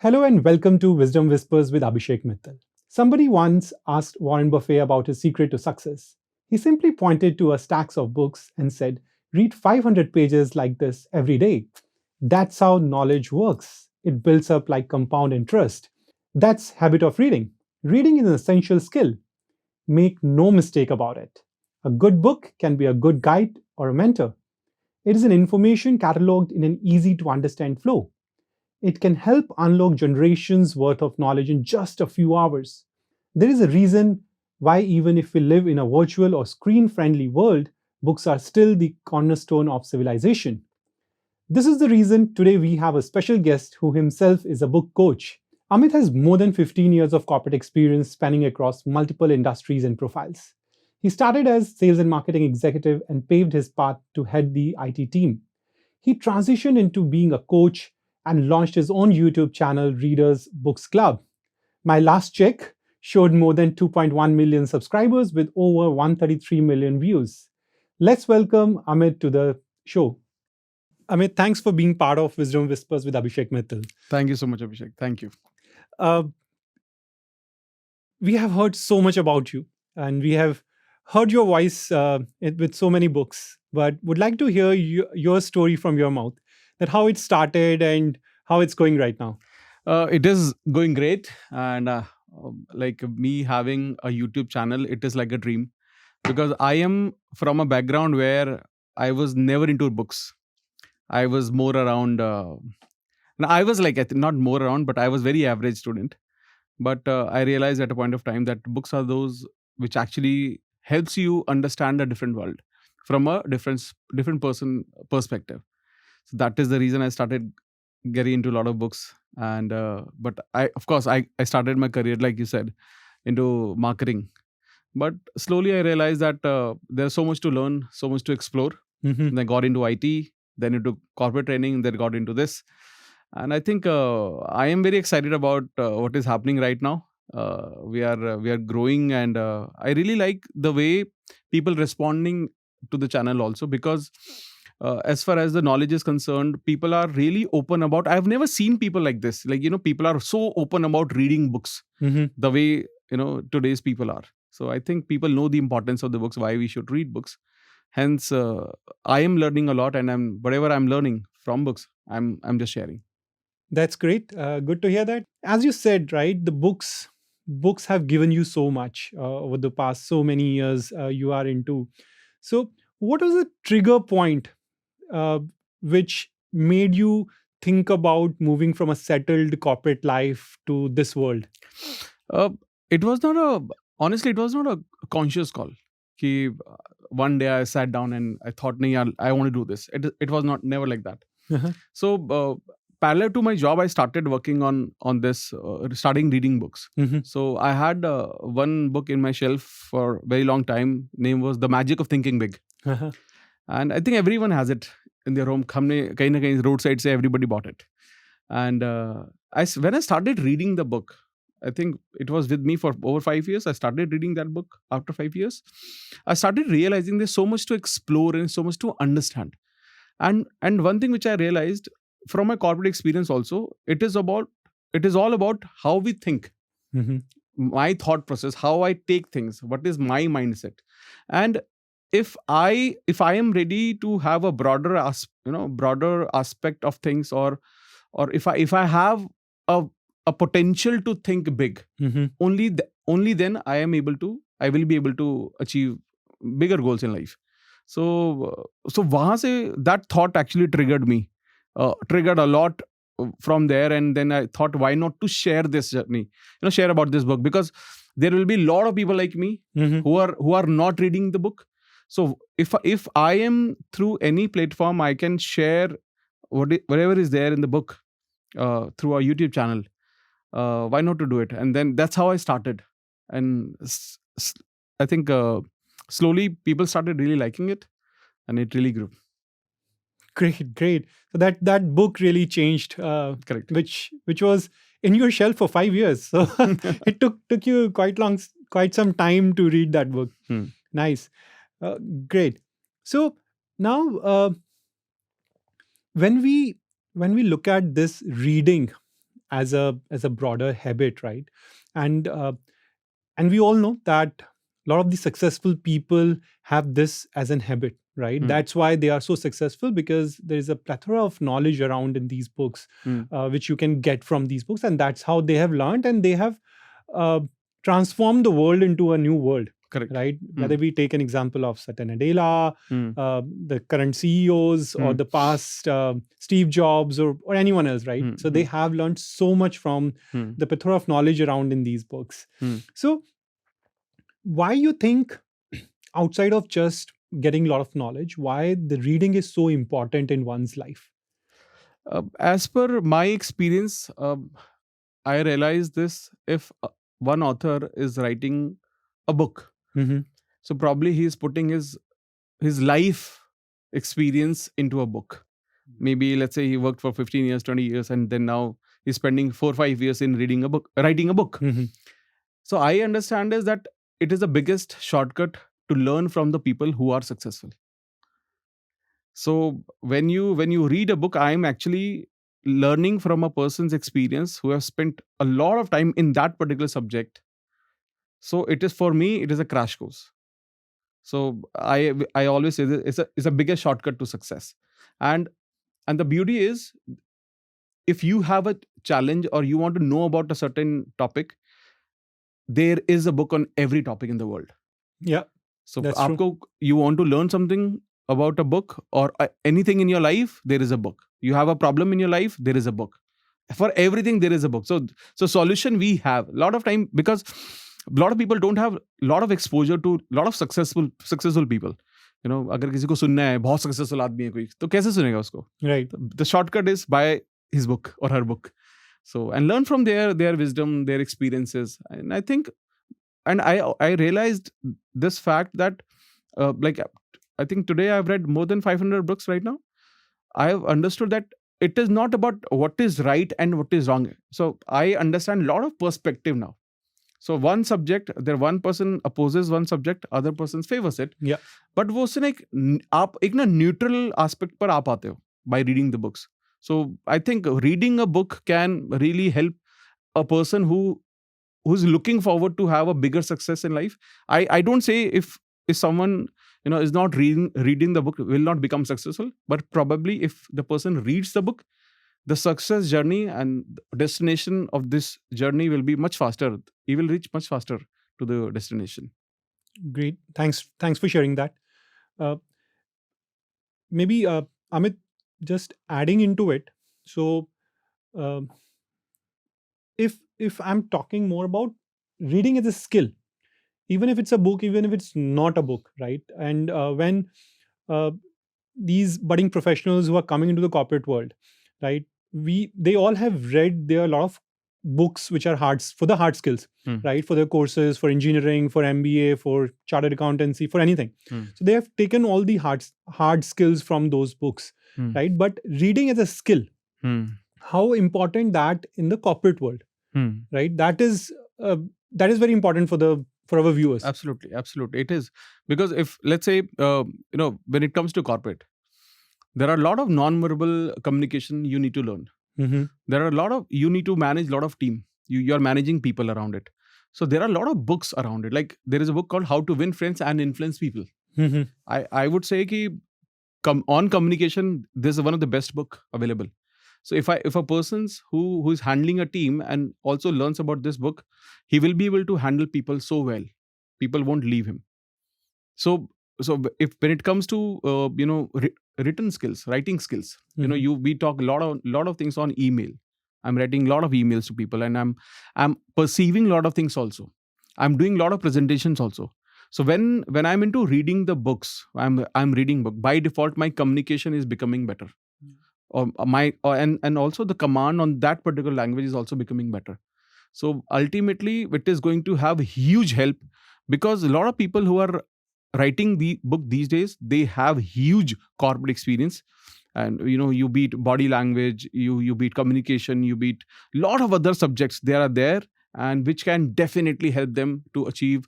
Hello and welcome to Wisdom Whispers with Abhishek Mittal. Somebody once asked Warren Buffett about his secret to success. He simply pointed to a stacks of books and said, "Read 500 pages like this every day." That's how knowledge works. It builds up like compound interest. That's habit of reading. Reading is an essential skill. Make no mistake about it. A good book can be a good guide or a mentor. It is an information cataloged in an easy to understand flow. It can help unlock generations worth of knowledge in just a few hours. There is a reason why, even if we live in a virtual or screen friendly world, books are still the cornerstone of civilization. This is the reason today we have a special guest who himself is a book coach. Amit has more than 15 years of corporate experience spanning across multiple industries and profiles. He started as sales and marketing executive and paved his path to head the IT team. He transitioned into being a coach and launched his own YouTube channel, Readers Books Club. My last check showed more than 2.1 million subscribers with over 133 million views. Let's welcome Amit to the show. Amit, thanks for being part of Wisdom Whispers with Abhishek Mittal. Thank you so much, Abhishek. Thank you. Uh, we have heard so much about you, and we have heard your voice with so many books, but would like to hear your story from your mouth, that how it started and how it's going right now. It is going great. And like me having a YouTube channel, it is like a dream because I am from a background where I was never into books. I was more around, I was like, not more around, but I was very average student. But I realized at a point of time that books are those which actually helps you understand a different world from a different person perspective. So that is the reason I started getting into a lot of books. And but I, of course, I started my career, like you said, into marketing. But slowly I realized that there's so much to learn, so much to explore. Mhm. And I got into IT, then into corporate training, then got into this. And I think I am very excited about what is happening right now. We are growing, and I really like the way people responding to the channel also, because as far as the knowledge is concerned, people are really open about. I've never seen people like this. Like, people are so open about reading books Mhm. the way today's people are. So I think people know the importance of the books, why we should read books. Hence, I am learning a lot, and whatever I'm learning from books, I'm just sharing. That's great. Good to hear that. As you said, right, the books have given you so much over the past so many years you are into. So, what was the trigger point uh, which made you think about moving from a settled corporate life to this world? Uh, it was not a honestly, it was not a conscious call. Ki, one day I sat down and I thought, nahi, I want to do this. It was not never like that. Uh-huh. So parallel to my job, I started working on this, starting reading books. Mhm. So I had one book in my shelf for a very long time. Name was The Magic of Thinking Big, Uh-huh. and I think everyone has it in their home. हमने कहीं ना कहीं roadside say everybody bought it. And when I started reading the book, I think it was with me for over 5 years. I started reading that book after 5 years. I started realizing there's so much to explore and so much to understand. And one thing which I realized from my corporate experience also, it is all about how we think, Mhm. my thought process, how I take things, what is my mindset. And if I am ready to have a broader aspect of things, or if I have a a potential to think big, Mhm. only then I will be able to achieve bigger goals in life. So wahan se that thought actually triggered a lot from there. And then I thought, why not to share this journey, share about this book, because there will be a lot of people like me Mhm. who are not reading the book. So if I am through any platform, I can share whatever is there in the book through our YouTube channel. Why not to do it? And then that's how I started. And I think slowly people started really liking it, and it really grew. Great, great. So that book really changed, Correct. which was in your shelf for 5 years. So it took you quite some time to read that book. Hmm. Nice, uh, great. So now, when we when we look at this reading as a broader habit, right? And and we all know that a lot of the successful people have this as an habit, right? Hmm. That's why they are so successful, because there is a plethora of knowledge around in these books, Hmm. which you can get from these books, and that's how they have learned, and they have uh, transformed the world into a new world, Correct. right? Hmm. Whether we take an example of Satya Nadella, Hmm. the current CEOs, or Hmm. the past Steve Jobs, or anyone else, right? Hmm. So they have learned so much from Hmm. the plethora of knowledge around in these books. Hmm. So why you think, outside of just getting a lot of knowledge, why the reading is so important in one's life? As per my experience, I realized this: if one author is writing a book, Mm-hmm. so probably he is putting his life experience into a book. Maybe let's say he worked for 15 years, 20 years, and then now he's spending 4 or 5 years in reading a book, writing a book. Mm-hmm. So I understand is that it is the biggest shortcut to learn from the people who are successful. So when you read a book, I am actually learning from a person's experience who have spent a lot of time in that particular subject. So it is, for me, it is a crash course. So I always say that it's a biggest shortcut to success. And and the beauty is, if you have a challenge or you want to know about a certain topic, there is a book on every topic in the world. Yeah, So that's true. आपको, you want to learn something about a book or anything in your life, there is a book. You have a problem in your life, there is a book. For everything there is a book. So solution we have a lot of time, because a lot of people don't have a lot of exposure to a lot of successful people. अगर किसी को सुनना है, बहुत successful आदमी है कोई, तो कैसे सुनेगा उसको? Right. The shortcut is buy his book or her book. So, and learn from their wisdom, their experiences. And I think, and I realized this fact that, like, I think today I've read more than 500 books right now. I have understood that it is not about what is right and what is wrong. So I understand a lot of perspective now. So one subject, there one person opposes one subject, other person favors it. Yeah. But वो उससे ना आप एक ना neutral aspect पर आ पाते हो by reading the books. So I think reading a book can really help a person who's looking forward to have a bigger success in life. I don't say if someone is not reading the book will not become successful, but probably if the person reads the book, the success journey and destination of this journey will be much faster. He will reach much faster to the destination. Great. Thanks for sharing that. Uh, Maybe Amit, just adding into it. So uh, if I'm talking more about reading as a skill, even if it's a book, even if it's not a book, right? And when uh, these budding professionals who are coming into the corporate world, right, they all have read, there are a lot of books which are for the hard skills, Hmm. right, for their courses, for engineering, for MBA, for chartered accountancy, for anything. Hmm. So they have taken all the hard skills from those books, Hmm. right? But reading as a skill, Hmm. how important that in the corporate world, Hmm. right? Uh, that is very important for our viewers. Absolutely, it is. Because if, let's say, when it comes to corporate, there are a lot of non-verbal communication you need to learn. Mhm. There are a lot of, you need to manage a lot of team. You're managing people around it. So there are a lot of books around it. Like there is a book called How to Win Friends and Influence People. Mhm. I would say ki on communication, this is one of the best book available. So if a person's who is handling a team and also learns about this book, he will be able to handle people so well. People won't leave him. So if when it comes to written skills, writing skills, Mhm. we talk a lot of things on email. I'm writing a lot of emails to people, and I'm perceiving a lot of things also. I'm doing a lot of presentations also. So when I'm into reading the books, I'm reading book, by default my communication is becoming better. And also the command on that particular language is also becoming better. So ultimately it is going to have huge help, because a lot of people who are writing the book these days, they have huge corporate experience. And you beat body language, you beat communication, you beat lot of other subjects, they are there, and which can definitely help them to achieve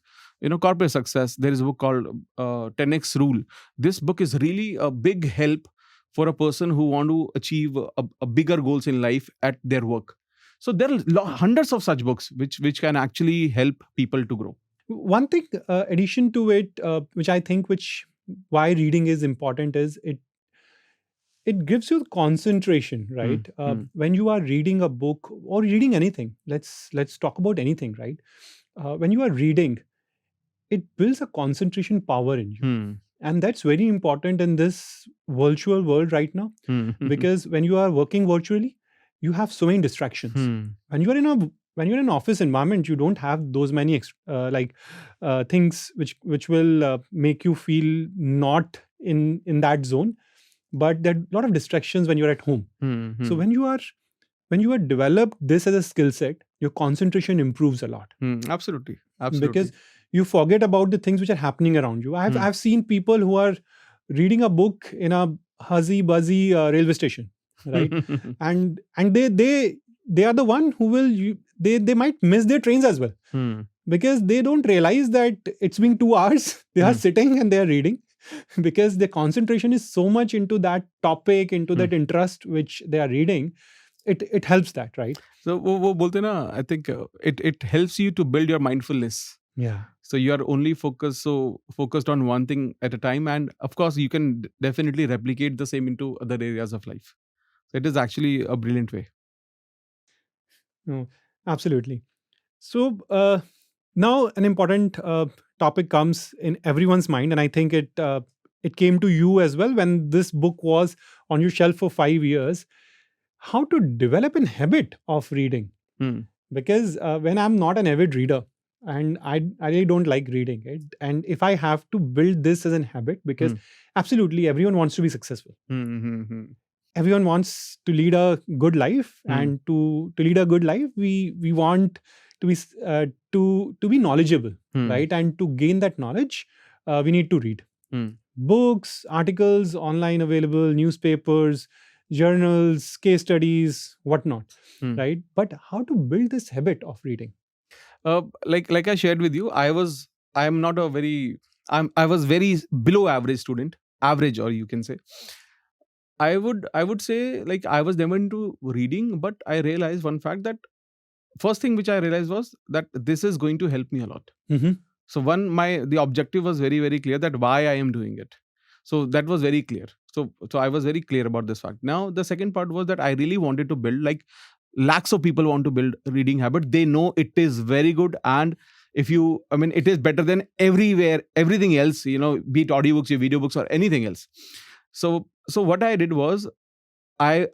corporate success. There is a book called 10x rule. This book is really a big help for a person who want to achieve a bigger goals in life at their work. So there are hundreds of such books which can actually help people to grow. One thing, addition to it, which I think, which why reading is important, is it gives you concentration, right? When you are reading a book or reading anything, let's talk about anything, right? When you are reading, it builds a concentration power in you, and that's very important in this virtual world right now, because when you are working virtually, you have so many distractions. When you're in an office environment, you don't have those many things which will make you feel not in that zone. But there are a lot of distractions when you're at home. So when you are developed this as a skill set, your concentration improves a lot. Absolutely. Because you forget about the things which are happening around you. I've seen people who are reading a book in a huzzy buzzy railway station, right? and they are the one who they might miss their trains as well, because they don't realize that it's been 2 hours they are sitting and they are reading, because their concentration is so much into that topic, into that interest which they are reading. It helps that, right? So वो बोलते हैं ना, I think it helps you to build your mindfulness. Yeah. So you are only focused on one thing at a time, and of course you can definitely replicate the same into other areas of life. So it is actually a brilliant way. No, absolutely. So now an important topic comes in everyone's mind, and I think it came to you as well when this book was on your shelf for 5 years. How to develop an habit of reading? Because when I'm not an avid reader, and I really don't like reading it, and if I have to build this as an habit, because absolutely everyone wants to be successful. Everyone wants to lead a good life, and to lead a good life, we want to be to be knowledgeable, right? And to gain that knowledge, we need to read books, articles, online available, newspapers, journals, case studies, whatnot, right? But how to build this habit of reading? Like I shared with you, I was very below average student, average, or you can say. I would say, like, I was never into reading, but I realized one fact, that first thing which I realized was that this is going to help me a lot. So the objective was very, very clear, that why I am doing it. So that was very clear. So I was very clear about this fact. Now the second part was that I really wanted to build, like, lakhs of people want to build a reading habit. They know it is very good, and it is better than everything else, be it audiobooks, your video books, or anything else. So what I did was, I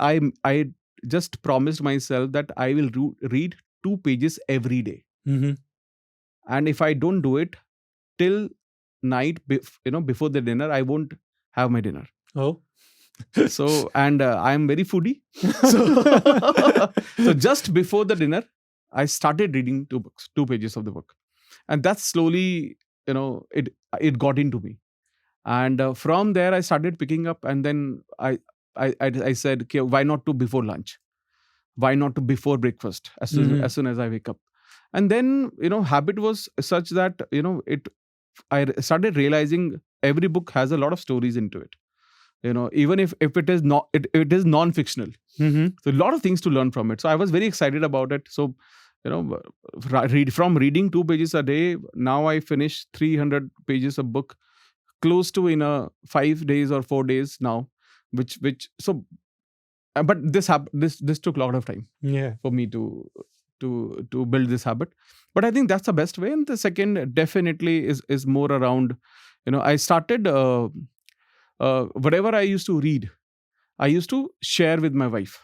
just promised myself that I will read 2 pages every day. And if I don't do it till night, before the dinner, I won't have my dinner. Oh. So, and I am very foodie. So just before the dinner, I started reading 2 pages of the book. And that's slowly, it got into me. And from there, I started picking up, and then I said, okay, why not to before lunch? Why not to before breakfast? As soon as I wake up. And then, habit was such that, I started realizing every book has a lot of stories into it. Even if it is not, it is non-fictional. So a lot of things to learn from it. So I was very excited about it. So, reading 2 pages a day, now I finish 300 pages of book, close to in a 5 days or 4 days now, but this took a lot of time for me to build this habit. But I think that's the best way. And the second definitely is more around, I started whatever I used to read, I used to share with my wife.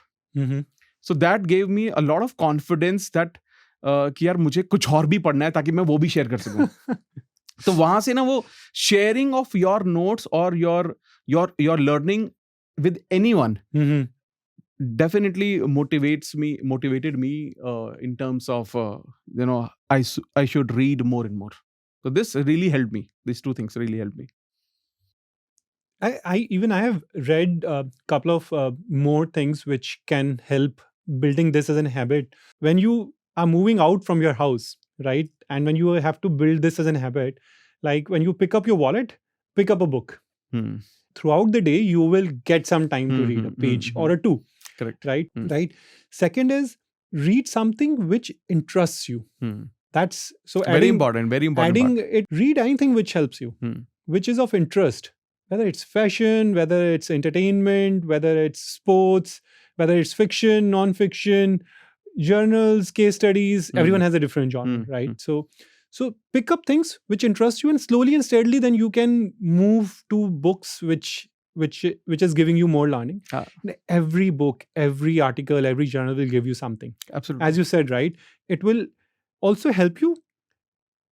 So that gave me a lot of confidence that कि यार मुझे कुछ और भी पढ़ना है ताकि मैं वो भी शेयर कर सकूं. तो वहां से ना वो sharing of your notes or your learning with anyone definitely motivated me in terms of I should read more and more. So this really helped me. These 2 things really helped me. I have read a couple of more things which can help building this as a habit. When you are moving out from your house, right, and when you have to build this as a habit, like when you pick up your wallet, pick up a book. Throughout the day, you will get some time to read a page or a 2. Correct. Right. Right. Second is, read something which interests you. Hmm. That's so Very important. Very important adding part. it. Read anything which helps you, which is of interest, whether it's fashion, whether it's entertainment, whether it's sports, whether it's fiction, non-fiction, journals, case studies. Everyone has a different genre, right? So pick up things which interest you, and slowly and steadily then you can move to books which is giving you more learning. Every book, every article, every journal will give you something. Absolutely. As you said, right? It will also help you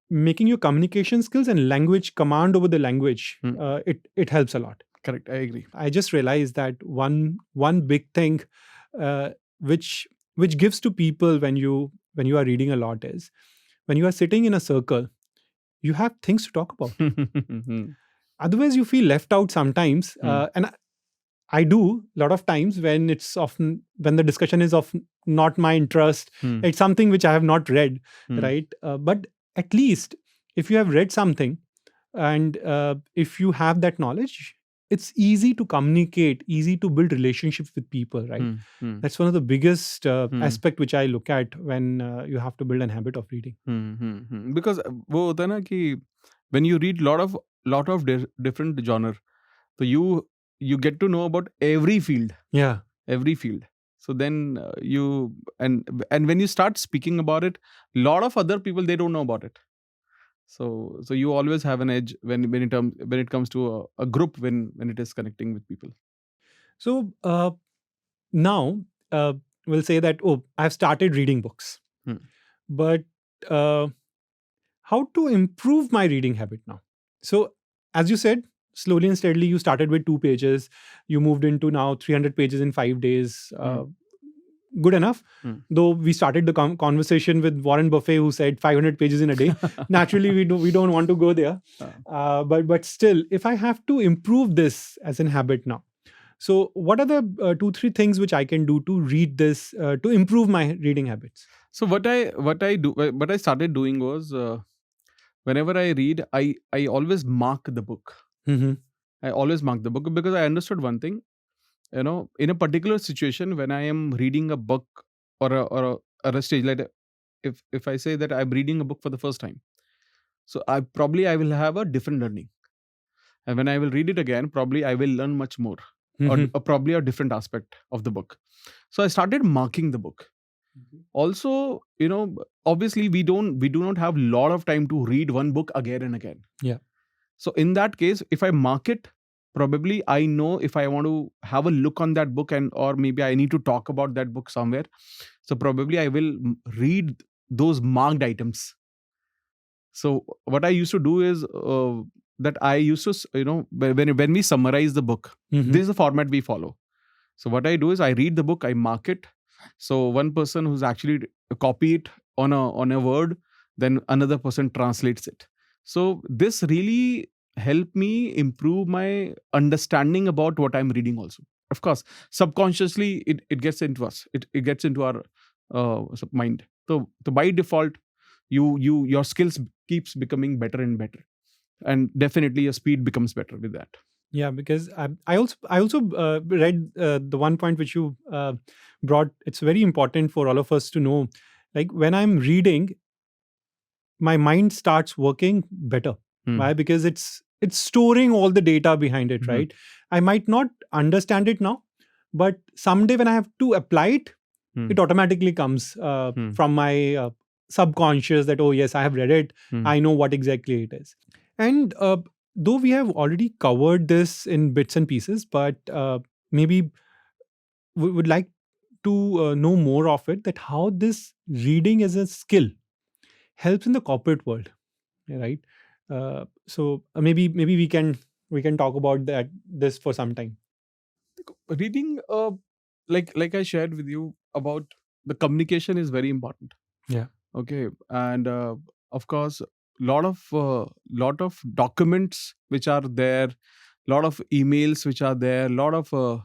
making your communication skills and language command over the language. It helps a lot. Correct. I agree. I just realized that one big thing which gives to people when you are reading a lot is when you are sitting in a circle, you have things to talk about. Otherwise, you feel left out sometimes. And I do a lot of times when when the discussion is of not my interest. It's something which I have not read, right? But at least if you have read something and if you have that knowledge, it's easy to communicate, easy to build relationships with people, right? That's one of the biggest aspect which I look at when you have to build an habit of reading. Because वो होता है ना कि when you read lot of different genre, so you get to know about every field. Yeah. Every field. So then you and when you start speaking about it, lot of other people, they don't know about it. So you always have an edge when it comes to a group when it is connecting with people. So now we'll say that I've started reading books, but how to improve my reading habit now? So as you said, slowly and steadily you started with 2 pages, you moved into now 300 pages in 5 days. Good enough. Though we started the conversation with Warren Buffett, who said 500 pages in a day. Naturally, we don't want to go there. But still, if I have to improve this as an habit now, so what are the 2-3 things which I can do to read this to improve my reading habits? So what I started doing was whenever I read, I always mark the book. I always mark the book because I understood one thing. In a particular situation, when I am reading a book or a stage, like if I say that I'm reading a book for the first time, so I will have a different learning, and when I will read it again, probably I will learn much more, or probably a different aspect of the book. So I started marking the book. Also, obviously we do not have a lot of time to read one book again and again. Yeah. So in that case, if I mark it, probably I know if I want to have a look on that book, or maybe I need to talk about that book somewhere. So probably I will read those marked items. So what I used to do is that I used to, when we summarize the book, this is the format we follow. So what I do is I read the book, I mark it. So one person who's actually copy it on a word, then another person translates it. So this really helped me improve my understanding about what I'm reading also. Of course, subconsciously it gets into us. It gets into our mind. So by default, your skills keeps becoming better and better. And definitely your speed becomes better with that. Yeah, because I also read the one point which you brought. It's very important for all of us to know. Like when I'm reading, my mind starts working better. Why? Because it's storing all the data behind it, right? I might not understand it now, but someday when I have to apply it, it automatically comes from my subconscious that, oh yes, I have read it. I know what exactly it is. And though we have already covered this in bits and pieces, but maybe we would like to know more of it, that how this reading as a skill helps in the corporate world, right? So maybe we can talk about this for some time. Reading, like I shared with you about, the communication is very important. Yeah. Okay. And of course, lot of documents which are there, lot of emails which are there, lot of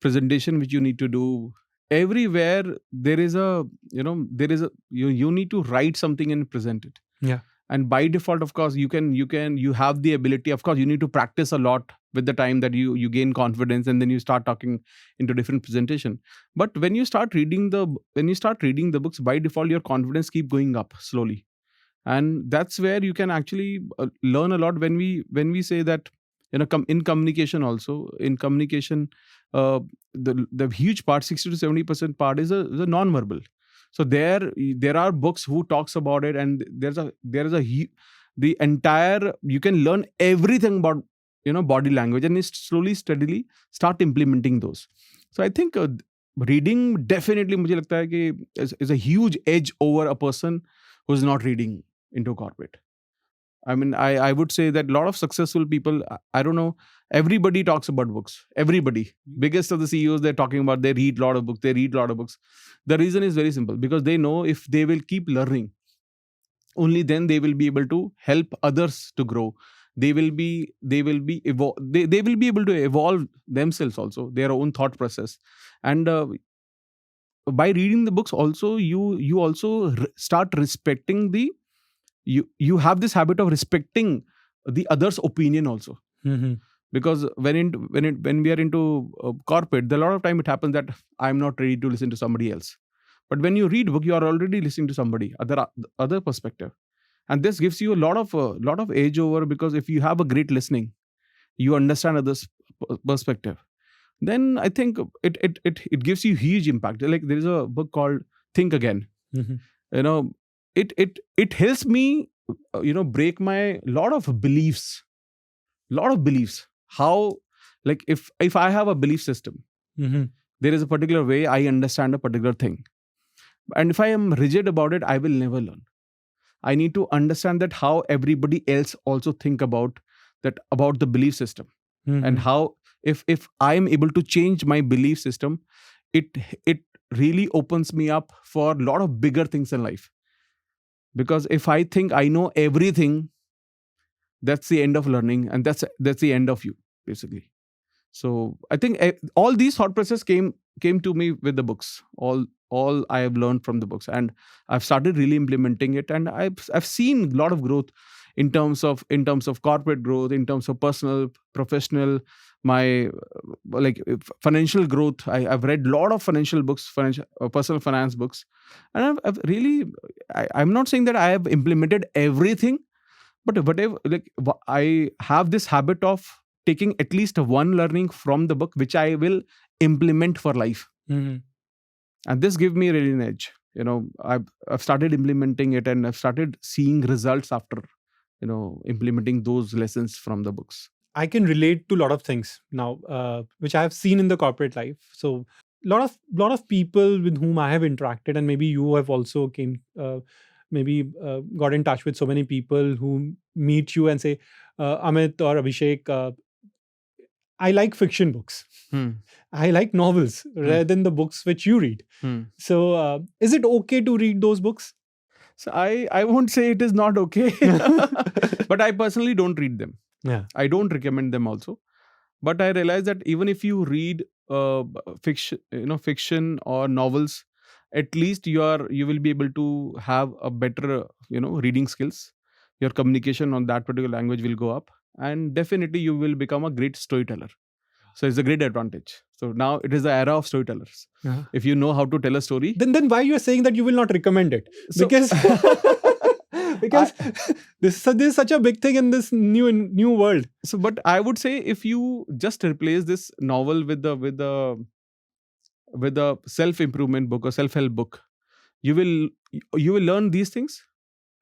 presentation which you need to do. Everywhere there is a you need to write something and present it. Yeah. And by default, of course, you have the ability. Of course, you need to practice a lot with the time that you gain confidence, and then you start talking into different presentation. But when you start reading the books, by default your confidence keep going up slowly. And that's where you can actually learn a lot. When we say that, in communication also, in communication, the huge part, 60 to 70% part is a non-verbal. So there are books who talks about it, and the entire, you can learn everything about body language, and is slowly steadily start implementing those. So I think reading definitely, मुझे लगता है कि is a huge edge over a person who's not reading into corporate. I mean, I would say that a lot of successful people, I don't know, everybody talks about books. Everybody, biggest of the CEOs, they're talking about, they read a lot of books. They read a lot of books. The reason is very simple, because they know if they will keep learning, only then they will be able to help others to grow. They will be they will be they will be able to evolve themselves also, their own thought process. And by reading the books also, you also start respecting the, you have this habit of respecting the other's opinion also. Mm-hmm. Because when we are into corporate, there a lot of time it happens that I'm not ready to listen to somebody else. But when you read book, you are already listening to somebody other perspective, and this gives you a lot of edge over, because if you have a great listening, you understand others perspective, then I think it gives you huge impact. Like there is a book called Think Again. Mm-hmm. You know, it helps me break my lot of beliefs. How, like, if I have a belief system, Mm-hmm. there is a particular way I understand a particular thing, and if I am rigid about it, I will never learn. I need to understand that how everybody else also think about the belief system. Mm-hmm. And how, if I am able to change my belief system, it really opens me up for a lot of bigger things in life. Because if I think I know everything, that's the end of learning, and that's the end of you, basically. So I think all these thought process came to me with the books. All I have learned from the books, and I've started really implementing it, and I've seen a lot of growth in terms of corporate growth, in terms of personal, professional, my financial growth. I've read a lot of financial books, personal finance books, and I've really, I'm not saying that I have implemented everything, but whatever, I have this habit of taking at least one learning from the book, which I will implement for life. Mm-hmm. And this gives me really an edge. I've started implementing it, and I've started seeing results after implementing those lessons from the books. I can relate to a lot of things now, which I have seen in the corporate life. So, lot of people with whom I have interacted, and maybe you have also got in touch with so many people who meet you and say, Amit or Abhishek, I like fiction books. I like novels rather than the books which you read. So, is it okay to read those books? So I won't say it is not okay, but I personally don't read them. Yeah. I don't recommend them also. But I realize that even if you read fiction or novels, at least you will be able to have a better reading skills. Your communication on that particular language will go up, and definitely you will become a great storyteller. So it's a great advantage. So now it is the era of storytellers. Uh-huh. If you know how to tell a story, then why you are saying that you will not recommend it? So- Because because this is such a big thing in this new world. so but I would say, if you just replace this novel with the self improvement book or self help book, you will learn these things.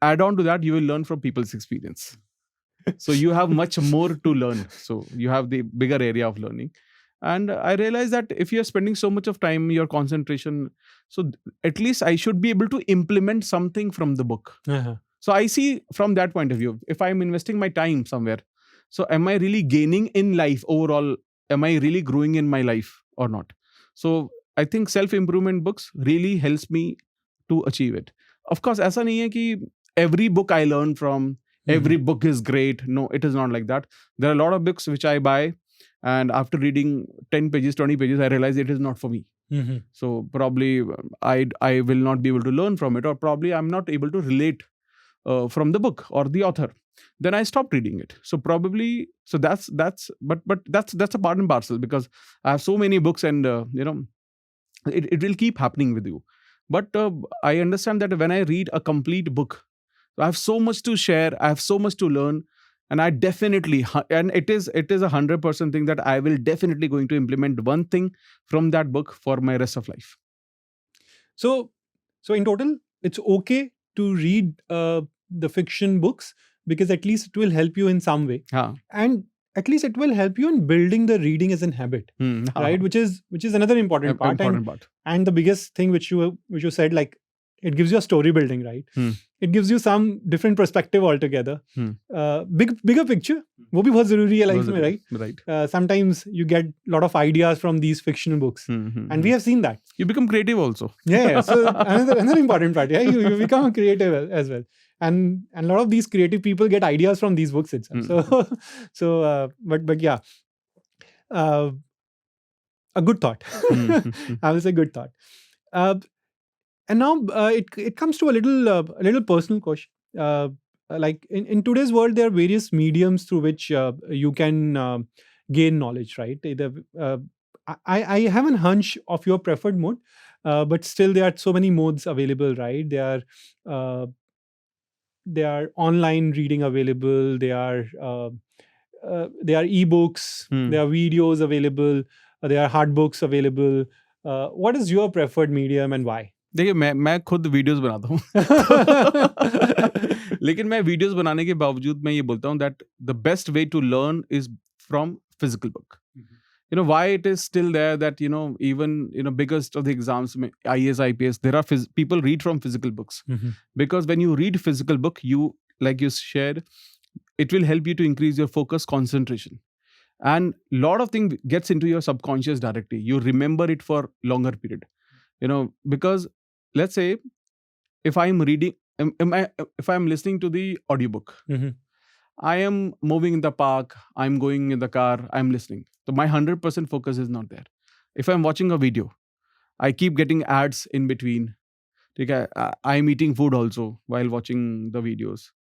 Add on to that, you will learn from people's experience. So you have much more to learn. So you have the bigger area of learning. And I realize that if you're spending so much of time, your concentration, so at least I should be able to implement something from the book. Uh-huh. So I see from that point of view, if I'm investing my time somewhere, so am I really gaining in life overall? Am I really growing in my life or not? So I think self-improvement books really helps me to achieve it. Of course, ऐसा नहीं है कि every book I learn from, every book is great. No, it is not like that. There are a lot of books which I buy, and after reading 10 pages, 20 pages, I realize it is not for me. Mm-hmm. So probably I will not be able to learn from it, or probably I'm not able to relate from the book or the author, then I stopped reading it. So probably, so but that's a part and parcel, because I have so many books, and it will keep happening with you. But I understand that when I read a complete book, I have so much to share, I have so much to learn, and I definitely, and it is 100% thing that I will definitely going to implement one thing from that book for my rest of life. So, so in total, it's okay to read the fiction books, because at least it will help you in some way, हाँ. and at least it will help you in building the reading as an habit, हाँ. right? Which is another important part, Important part. and the biggest thing which you said, like, it gives you a story building, right? It gives you some different perspective altogether. Bigger picture, वो भी बहुत जरूरी है life में, right? Right. Sometimes you get a lot of ideas from these fictional books, and we have seen that. You become creative also. Yeah. So another important part, yeah, you become creative as well, and a lot of these creative people get ideas from these books itself. But yeah, a good thought. I will say good thought. And now it comes to a little personal question. Like in today's world, there are various mediums through which you can gain knowledge, right? Either I have a hunch of your preferred mode, but still there are so many modes available, right? There are online reading available. There are ebooks. There are videos available. There are hard books available. What is your preferred medium and why? देखिए, मैं खुद videos बनाता हूँ. लेकिन मैं videos बनाने के बावजूद मैं ये बोलता हूँ that the best way to learn is from physical book. Why it is still there that even biggest of the exams, IAS, IPS, there are people read from physical books, because when you read physical book, you, like you shared, it will help you to increase your focus, concentration, and lot of things gets into your subconscious directly. You remember it for longer period, because let's say if I'm reading, if I'm listening to the audiobook, I am moving in the park, I'm going in the car, I'm listening. So my 100% focus is not there. If I'm watching a video, I keep getting ads in between. Okay, I'm eating food also while watching the videos.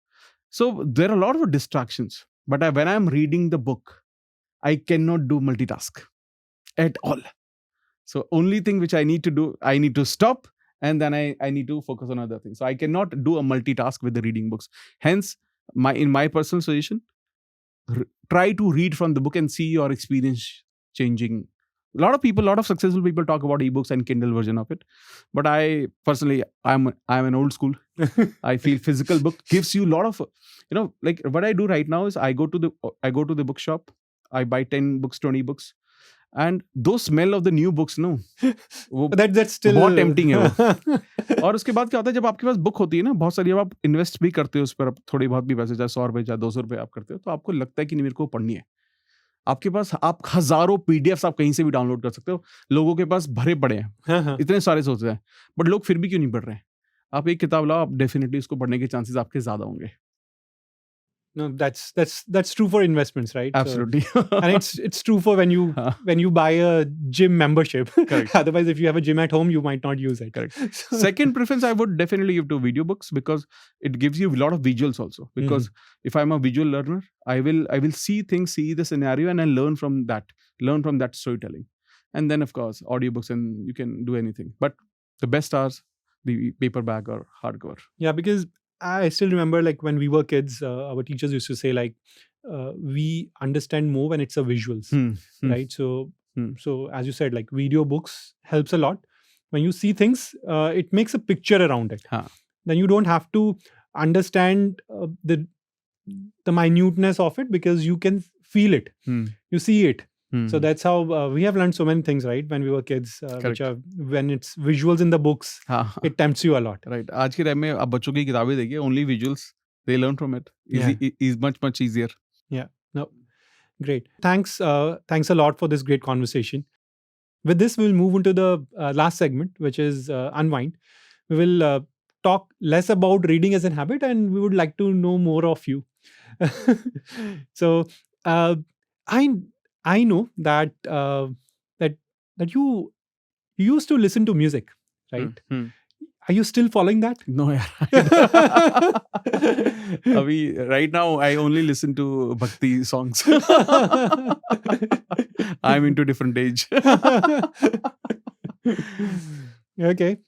So there are a lot of distractions. But when I'm reading the book, I cannot do multitask at all. So only thing which I need to do, I need to stop, and then I need to focus on other things. So I cannot do a multitask with the reading books. Hence, in my personal suggestion, try to read from the book and see your experience changing. A lot of successful people talk about ebooks and Kindle version of it, but I personally, I'm an old school. I feel physical book gives you a lot of, like what I do right now is I go to the bookshop, I buy 10 books, 20 books, and those smell of the new books, no, that's still बहुत tempting है वो. और उसके बाद क्या होता है, जब आपके पास बुक होती है ना बहुत सारी, जब आप इन्वेस्ट भी करते हो उस पर थोड़ी बहुत भी पैसे, चाहे 100 रुपए चाहे 200 रुपए आप करते हो, तो आपको लगता है कि नहीं मेरे को पढ़नी है. आपके पास आप हजारों पीडीएफ्स आप कहीं से भी डाउनलोड कर सकते हो, लोगों के पास भरे पड़े हैं, इतने सारे सोर्स हैं, बट लोग फिर भी क्यों नहीं पढ़ रहे हैं? आप एक किताब लाओ, आप डेफिनेटली उसको पढ़ने के चांसेस आपके ज्यादा होंगे. No, that's true for investments, right? Absolutely. So, and it's true for when you buy a gym membership. Correct. Otherwise, if you have a gym at home, you might not use it. Correct. So, second preference I would definitely give to video books, because it gives you a lot of visuals also. Because if I'm a visual learner, I will see things, see the scenario, and I learn from that storytelling. And then of course audiobooks, and you can do anything. But the best are the paperback or hardcover. Yeah, because I still remember, like, when we were kids, our teachers used to say, like, we understand more when it's a visuals, right? So as you said, like, video books helps a lot. When you see things, it makes a picture around it. Then you don't have to understand the minuteness of it, because you can feel it. You see it. So that's how we have learned so many things, right? When we were kids, which are, when it's visuals in the books, it tempts you a lot. Right. आज के time में आप बच्चों की किताबें देखिए, only visuals, they learn from it. Is much easier. Yeah. No. Great. Thanks a lot for this great conversation. With this, we'll move into the last segment, which is Unwind. We will talk less about reading as a habit, and we would like to know more of you. So I know that that you used to listen to music, right? Are you still following that? No, yaar. Right now, I only listen to bhakti songs. I'm into different age. Okay.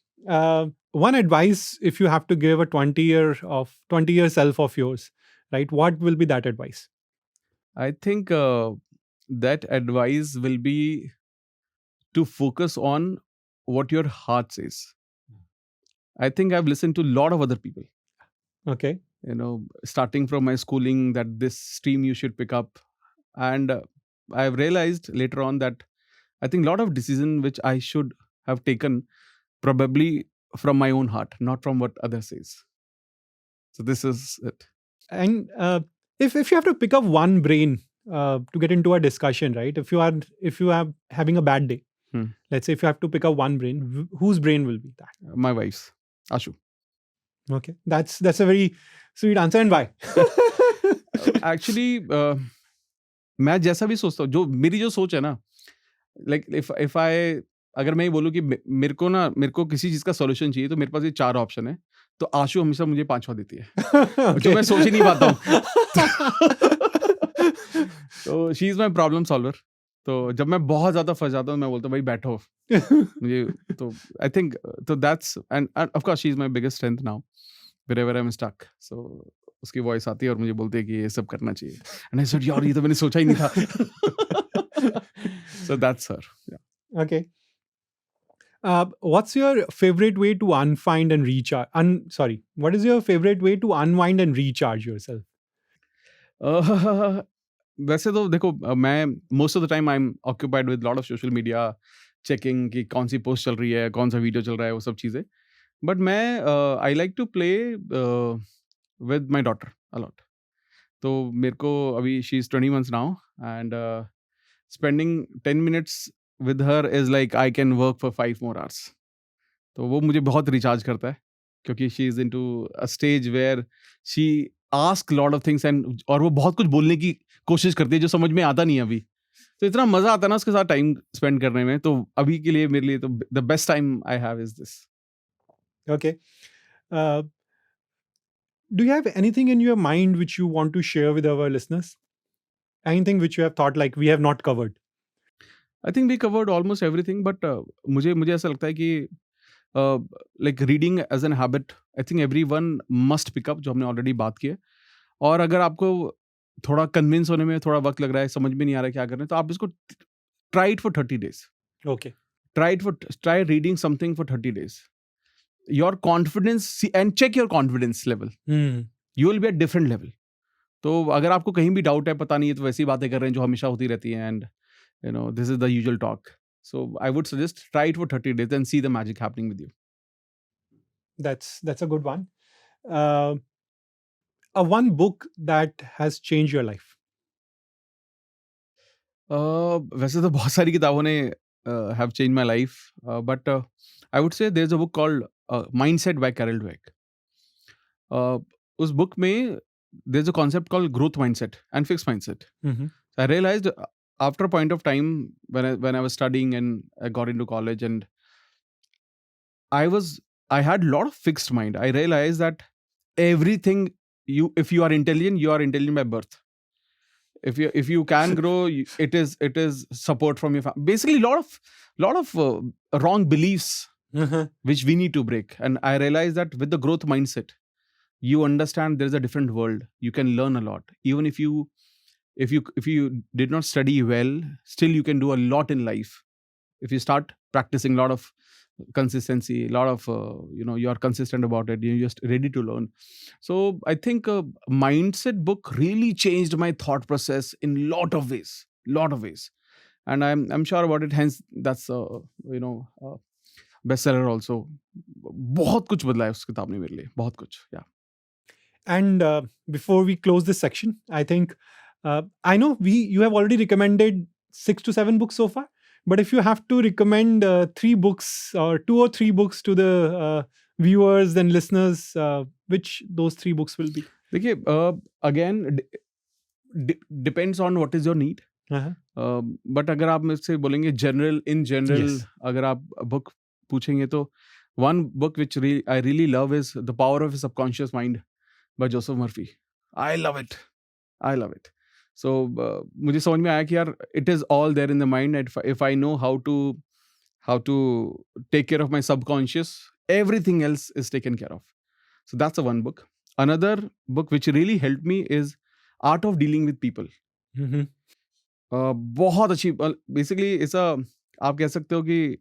One advice, if you have to give a 20-year self of yours, right? What will be that advice? I think that advice will be to focus on what your heart says. I think I've listened to a lot of other people, Okay. starting from my schooling, that this stream you should pick up. And I've realized later on that I think a lot of decision which I should have taken probably from my own heart, not from what others says. So this is it. And if you have to pick up one brain to get into a discussion, right? If you are having a bad day, let's say if you have to pick up one brain, whose brain will be that? My wife's, Ashu. Okay, that's a very sweet answer. And why? Actually, मैं जैसा भी सोचता हूँ, जो मेरी जो सोच है ना, लाइक इफ आई अगर मैं ये बोलूँ कि मेरे को किसी चीज का सॉल्यूशन चाहिए, तो मेरे पास ये 4 ऑप्शन है, तो आशु हमेशा मुझे 5वां देती है। Okay. जो मैं सोच ही नहीं पाता हूँ। तो she is my problem solver. तो जब मैं बहुत ज्यादा फंस जाता हूँ, मैं बोलता हूँ भाई बैठो मुझे। तो आई थिंक तो that's end of course she is my biggest strength now wherever I am stuck. So उसकी वॉइस आती है और मुझे बोलती है कि ये सब करना चाहिए, एंड आई सेड यार ये तो मैंने सोचा ही नहीं था। So that's her. Okay. What's your favorite way to unwind and recharge? What is your favorite way to unwind and recharge yourself? वैसे तो देखो, मैं most of the time I am occupied with lot of social media checking कि कौन सी post चल रही है, कौन सा वीडियो चल रहा है, वो सब चीज़ें। बट मैं I like to play with my daughter a lot. तो मेरे को अभी she is 20 months now, and spending 10 minutes with her is like I can work for 5 more hours। तो वो मुझे बहुत रिचार्ज करता है, क्योंकि she is into a stage where she ask lot of things, and और वो बहुत कुछ बोलने की कोशिश करती है जो समझ में आता नहीं है अभी। तो इतना मजा आता है ना उसके साथ टाइम स्पेंड करने में। तो अभी के लिए मेरे लिए तो the best time I have is this. Okay. Do you have anything in your mind which you want to share with our listeners? Anything which you have thought like we have not covered? I think we covered almost everything, but मुझे ऐसा लगता है कि like reading as an habit, I think every one must pick up, जो हमने already बात की है। और अगर आपको थोड़ा कन्विंस होने में थोड़ा वक्त लग रहा है, समझ में नहीं आ रहा है क्या करना है, तो आप इसको try it for 30 days। Okay. Try reading something for 30 days. Your confidence, and check your confidence level. You will be at different level. तो अगर आपको कहीं भी डाउट है, पता नहीं है, तो वैसी बातें कर रहे हैं जो हमेशा होती रहती हैं, and this is the usual talk. So I would suggest try it for 30 days and see the magic happening with you. That's a good one. A one book that has changed your life. वैसे तो बहुत सारी किताबों ने have changed my life, but I would say there's a book called Mindset by Carol Dweck. उस book में there's a concept called growth mindset and fixed mindset. So I realized after a point of time when I was studying and I got into college, and I had a lot of fixed mind. I realized that everything if you are intelligent by birth. If you can grow, it is support from your family. Basically, lot of wrong beliefs which we need to break. And I realized that with the growth mindset, you understand there is a different world. You can learn a lot. Even if you did not study well, still you can do a lot in life if you start practicing a lot of consistency, a lot of you are consistent about it, you're just ready to learn. So I think a mindset book really changed my thought process in lot of ways, and I'm sure about it, hence that's bestseller also. बहुत कुछ बदला है उस किताब ने मेरे लिए, बहुत कुछ। yeah. And before we close this section, I think I know you have already recommended 6 to 7 books so far, but if you have to recommend 3 books or 2 or 3 books to the viewers and listeners, which those 3 books will be? देखिए, again depends on what is your need. But अगर आप मुझसे बोलेंगे in general Yes. अगर आप book पूछेंगे, तो One book which I really love is The Power of a Subconscious Mind by Joseph Murphy. I love it. I love it. So मुझे समझ में आया कि यार it is all there in the mind, and if I know how to take care of my subconscious, everything else is taken care of. So that's a one book. Another book which really helped me is Art of Dealing with People. Mhm. बहुत अच्छी, basically ऐसा आप कह सकते हो कि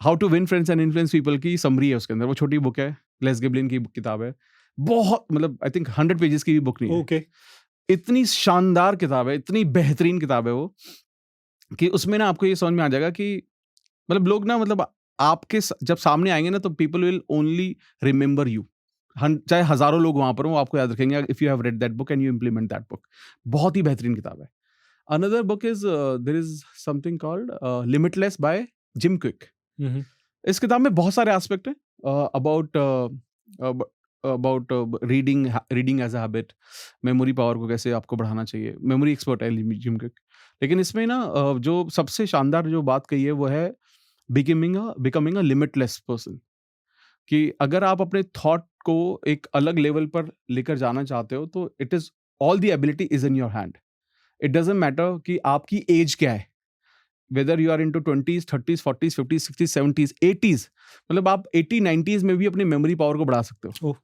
how to win friends and influence people की समरी है उसके अंदर। वो छोटी बुक है, लेस गिबलिन की किताब है। बहुत मतलब आई थिंक 100 पेजेस की भी बुक नहीं है। Okay. इतनी शानदार किताब है, इतनी बेहतरीन किताब है वो, कि उसमें ना आपको ये समझ में आ जाएगा कि मतलब लोग ना मतलब आपके जब सामने आएंगे ना तो people will only remember you. चाहे हजारों लोग वहां पर हो, आपको याद रखेंगे if you have read that book and you implement that book. बहुत ही बेहतरीन किताब है। Another book is there is something called Limitless by Jim Kwik. Mhm. इस किताब में बहुत सारे एस्पेक्ट हैं about about reading as a habit, memory power को कैसे आपको बढ़ाना चाहिए। मेमोरी एक्सपर्ट है जिम क्विक। लेकिन इसमें ना जो सबसे शानदार जो बात कही है वो है बिकमिंग अ लिमिटलेस पर्सन। कि अगर आप अपने थॉट को एक अलग लेवल पर लेकर जाना चाहते हो तो it is all the ability is in your hand. It doesn't matter कि आपकी एज क्या है, whether you are into 20s 30s 40s 50s 60s 70s 80s, मतलब आप 80 90s में भी अपनी मेमोरी पावर को बढ़ा सकते हो। ओह।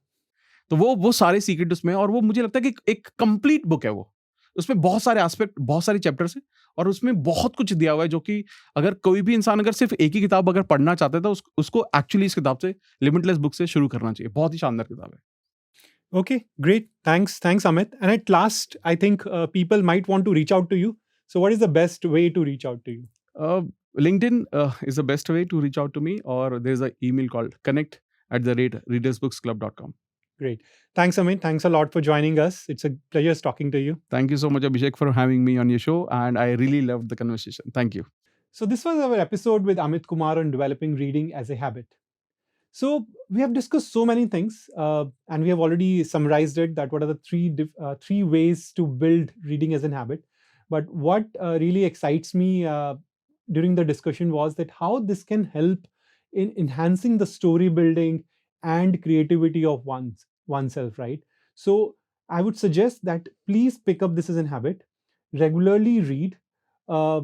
तो वो सारे सीक्रेट उसमें है, और वो मुझे लगता है कि एक कंप्लीट बुक है वो। उसमें बहुत सारे एस्पेक्ट, बहुत सारे चैप्टर्स हैं, और उसमें बहुत कुछ दिया हुआ है जो कि अगर कोई भी इंसान अगर सिर्फ एक ही किताब अगर पढ़ना चाहता है तो उसको एक्चुअली इस किताब से, लिमिटलेस बुक से शुरू करना चाहिए। बहुत ही शानदार किताब है। Okay, great. Thanks, Amit. And at last, I think people might want to reach out to you. So, what is the best way to reach out to you? LinkedIn is the best way to reach out to me, or there's an email called connect@readersbooksclub.com. Great. Thanks, Amit. Thanks a lot for joining us. It's a pleasure talking to you. Thank you so much, Abhishek, for having me on your show, and I really loved the conversation. Thank you. So, this was our episode with Amit Kumar on developing reading as a habit. So, we have discussed so many things, and we have already summarized it, that what are the three ways to build reading as an habit. But what really excites me during the discussion was that how this can help in enhancing the story building and creativity of oneself, right? So, I would suggest that please pick up this as an habit, regularly read. Uh,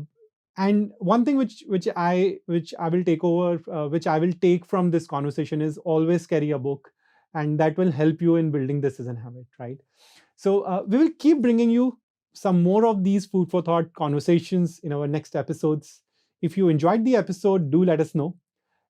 and one thing which I will take over, which I will take from this conversation, is always carry a book, and that will help you in building this as a habit, right? So we will keep bringing you some more of these food for thought conversations in our next episodes. If you enjoyed the episode, do let us know.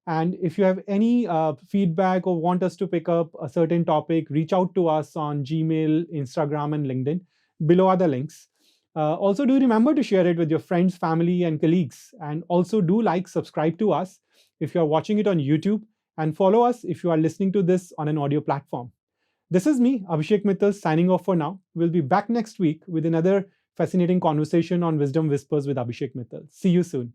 And if you have any feedback or want us to pick up a certain topic, reach out to us on Gmail, Instagram, and LinkedIn. Below are the links. Also, do remember to share it with your friends, family, and colleagues. And also, do like, subscribe to us if you are watching it on YouTube, and follow us if you are listening to this on an audio platform. This is me, Abhishek Mittal, signing off for now. We'll be back next week with another fascinating conversation on Wisdom Whispers with Abhishek Mittal. See you soon.